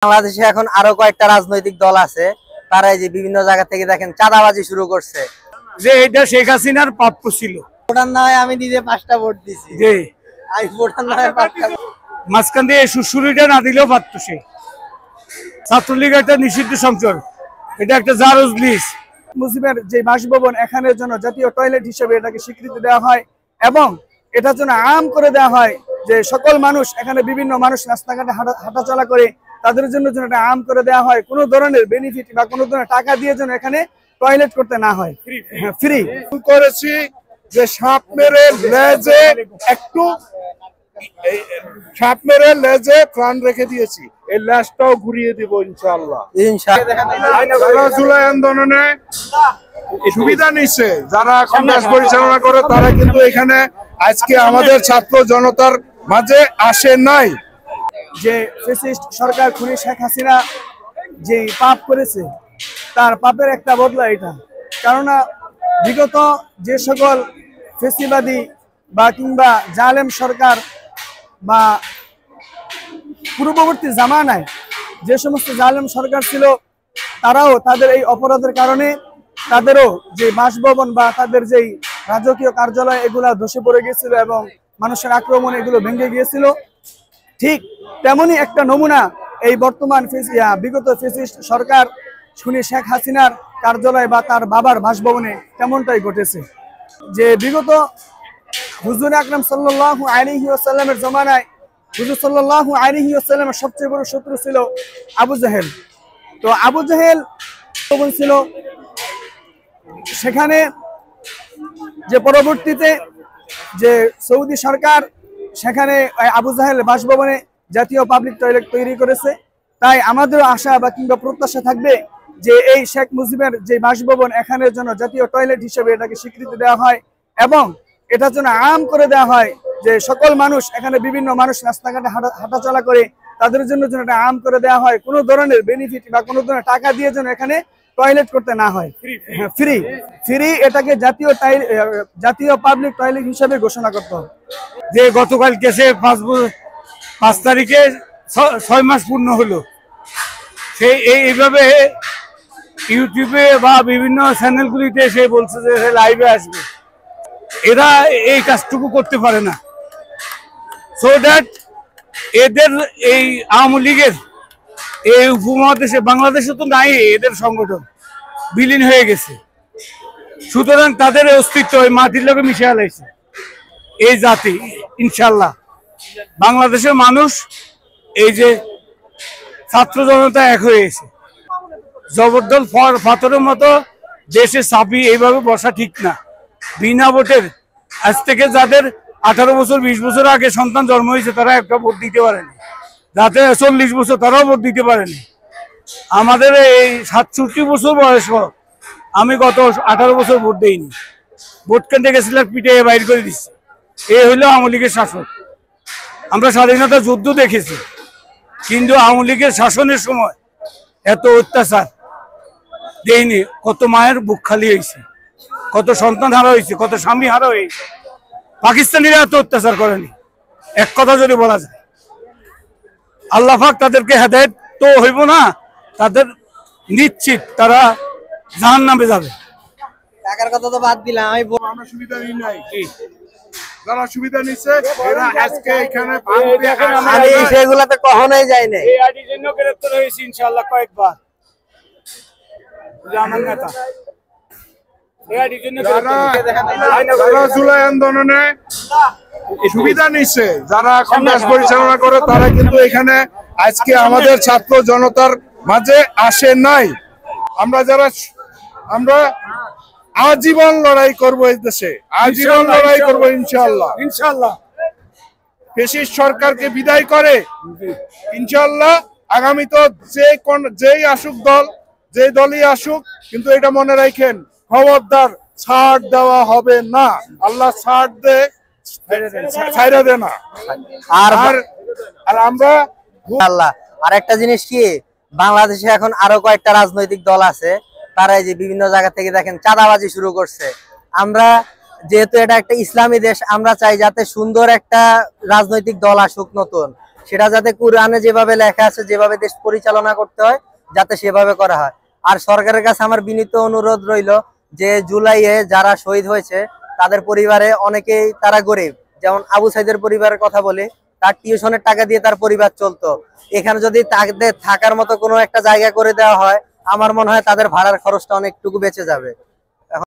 বাংলাদেশে এখন আরো কয়েকটা রাজনৈতিক দল আছে, তারা এই যে বিভিন্ন জায়গা থেকে দেখেন চাঁদাবাজি শুরু করছে। যে এটা শেখ হাসিনার প্রাপ্য ছিল। ভোটার না হয় আমি নিজে 5টা ভোট দিছি, যে আমি ভোটার না হয় 5টা মাঝখান দিয়ে সুশুরিটা না দিলেও পারত। সে ছাত্রলীগ একটা নিষিদ্ধ সংসদ, এটা একটা জারজ লিস্ট। মুজিবের যে বাসভবন এখানের জন্য জাতীয় টয়লেট হিসেবে এটাকে স্বীকৃতি দেওয়া হয় এবং এটার জন্য আম করে দেওয়া হয় যে সকল মানুষ এখানে বিভিন্ন মানুষ রাস্তাঘাটে হাঁটাচলা করে তাদের জন্য যেন এটা আম করে দেওয়া হয়, কোনো ধরনের বেনিফিট বা কোনো ধরনের টাকা দিয়ে যেন এখানে টয়লেট করতে না হয়, ফ্রি করেছি। যে সাপ মেরে লেজে একটু সাপ মেরে লেজে প্রাণ রেখে দিয়েছি, এই লেজটাও ঘুরিয়ে দিব ইনশাআল্লাহ। যারা জুলাই আন্দোলনে সুবিধা নিচ্ছে, যারা এখন দেশ পরিচালনা করে, তারা কিন্তু এখানে আজকে আমাদের ছাত্র জনতার মাঝে আসে নাই। যে ফ্যাসিস্ট সরকার খুনি শেখ হাসিনা যে পাপ করেছে তার পাপের একটা বদলা এটা। কেননা বিগত যে সকল ফ্যাসিবাদী বা কিংবা জালেম সরকার বা পূর্ববর্তী জামানায় যে সমস্ত জালেম সরকার ছিল, তারাও তাদের এই অপরাধের কারণে তাদেরও যে বাসভবন বা তাদের যেই রাজকীয় কার্যালয় এগুলা ধসে পড়ে গিয়েছিল এবং মানুষের আক্রমণ এগুলো ভেঙে গিয়েছিল। ঠিক তেমনই একটা নমুনা এই বর্তমান বিগত ফ্যাসিস্ট সরকার খুনি শেখ হাসিনার কার্যালয় বা তার বাবার বাসভবনে তেমনটাই ঘটেছে। যে বিগত হুজুর আকরাম সাল্লাল্লাহু আলাইহি ওয়াসাল্লামের জমানায় হুজুর সাল্লাল্লাহু আলাইহি ওয়াসাল্লামের সবচেয়ে বড় শত্রু ছিল আবু জাহেল। তো আবু জাহেল ছিল সেখানে, যে পরবর্তীতে যে সৌদি সরকার সেখানে আবু জাহেল বাসভবনে জাতীয় পাবলিক টয়লেট তৈরি করেছে। তাই আমাদের আশা বা কিংবা প্রত্যাশা থাকবে যে এই শেখ মুজিবের যে বাসভবন এখানের জন্য জাতীয় টয়লেট হিসেবে এটাকে স্বীকৃতি দেওয়া হয় এবং এটার জন্য আম করে দেওয়া হয় যে সকল মানুষ এখানে বিভিন্ন মানুষ রাস্তাঘাটে হাঁটাচলা করে তাদের জন্য যেন এটা আম করে দেওয়া হয়, কোনো ধরনের বেনিফিট বা কোনো ধরনের টাকা দিয়ে যেন এখানে টয়লেট করতে না হয়, ফ্রি ফ্রি এটাকে জাতীয় পাবলিক টয়লেট হিসেবে ঘোষণা করতে হবে। যে গতকাল কেসে 5 তারিখে 6 মাস পূর্ণ হলো, সেই এইভাবে ইউটিউবে বা বিভিন্ন চ্যানেলগুলিতে সে বলছে যে সে লাইভে আসবে। এরা এই কাজটুকু করতে পারে না, সো দ্যাট এদের এই আওয়ামী লীগের এই উপমহাদেশে, বাংলাদেশে তো নাই, এদের সংগঠন বিলীন হয়ে গেছে। সুতরাং তাদের অস্তিত্ব ওই মাটির লোকে মিশে আলাইছে এই জাতি। ইনশাল্লাহ বাংলাদেশের মানুষ এই যে ছাত্র জনতা এক হয়ে গেছে, জবরদল পাথরের মতো দেশে চাপি এইভাবে বসা ঠিক না। বিনা ভোটের আজ থেকে যাদের 18 বছর 20 বছর আগে সন্তান জন্ম হয়েছে তারা একটা ভোট দিতে পারেনি, যাদের 40 বছর তারাও ভোট দিতে পারেনি। আমাদের এই 67 বছর বয়স, আমি গত 18 বছর ভোট দেইনি, ভোট কেন্দ্রে গেছিলাম পিঠে বাইর করে দিচ্ছে। এই হইলো আওয়ামী লীগের শাসন। আমরা স্বাধীনতা যুদ্ধ দেখেছি, কিন্তু আওয়ামী লীগের শাসনের সময় এত অত্যাচার দেয়নি। কত মায়ের বুক খালি হয়েছে, কত সন্তান হারা হয়েছে, কত স্বামী হারা হয়েছে। পাকিস্তানিরা এত অত্যাচার করেনি। এক কথা যদি বলা যায়, আল্লাহ পাক তাদেরকে হেদায়েত তো হইব না, তাদের নিশ্চিত তারা জাহান্নামে যাবে। টাকার কথা তো বাদ দিলাম, আমরা সুবিধা নিই নাই, যারা সুবিধা নিচ্ছে এরা আজকে এখানে সেগুলাতে কখনোই যায় না। এই আইডির জন্য গ্রেফতার হয়েছে ইনশাআল্লাহ কয়েকবার। আমার নেতা যারা জুলাই আন্দোলনে সুবিধা নিচ্ছে, যারা এখন দেশ পরিচালনা করে, তারা কিন্তু এখানে আজকে আমাদের ছাত্র জনতার মাঝে আসে নাই। আমরা আজীবন লড়াই করবো, এই দেশে আজীবন লড়াই করবো ইনশাআল্লাহ। ইনশাআল্লাহ ফ্যাসিস্ট সরকারকে বিদায় করে ইনশাআল্লাহ আগামী তো যেই আসুক দল, যে দলই আসুক, কিন্তু এটা মনে রাখেন, খবরদার ছাড় দেওয়া হবে না। আল্লাহ ছাড় ছাইরা দে না। আর আমরা আল্লাহ আর একটা জিনিস কি, বাংলাদেশে এখন আরো কয়েকটা রাজনৈতিক দল আছে, তারা এই যে বিভিন্ন জায়গা থেকে দেখেন চাঁদাবাজি শুরু করছে। আমরা যেহেতু এটা একটা ইসলামী দেশ, আমরা চাই যাতে সুন্দর একটা রাজনৈতিক দল আসুক নতুন, সেটা যাতে কুরআনে যেভাবে লেখা আছে, যেভাবে দেশ পরিচালনা করতে হয়, যাতে সেভাবে করা হয়। আর সরকারের কাছে আমার বিনীত অনুরোধ রইল যে জুলাইয়ে যারা শহীদ হয়েছে তাদের পরিবারে অনেকেই তারা গরিব, যেমন আবু সাইদের পরিবারের কথা বলি, তার টিউশনের টাকা দিয়ে তার পরিবার চলতো। এখানে যদি তাদের থাকার মতো কোনো একটা জায়গা করে দেওয়া হয়, আমার মনে হয় তাদের ভাড়ার খরচটা অনেকটুকু বেঁচে যাবে।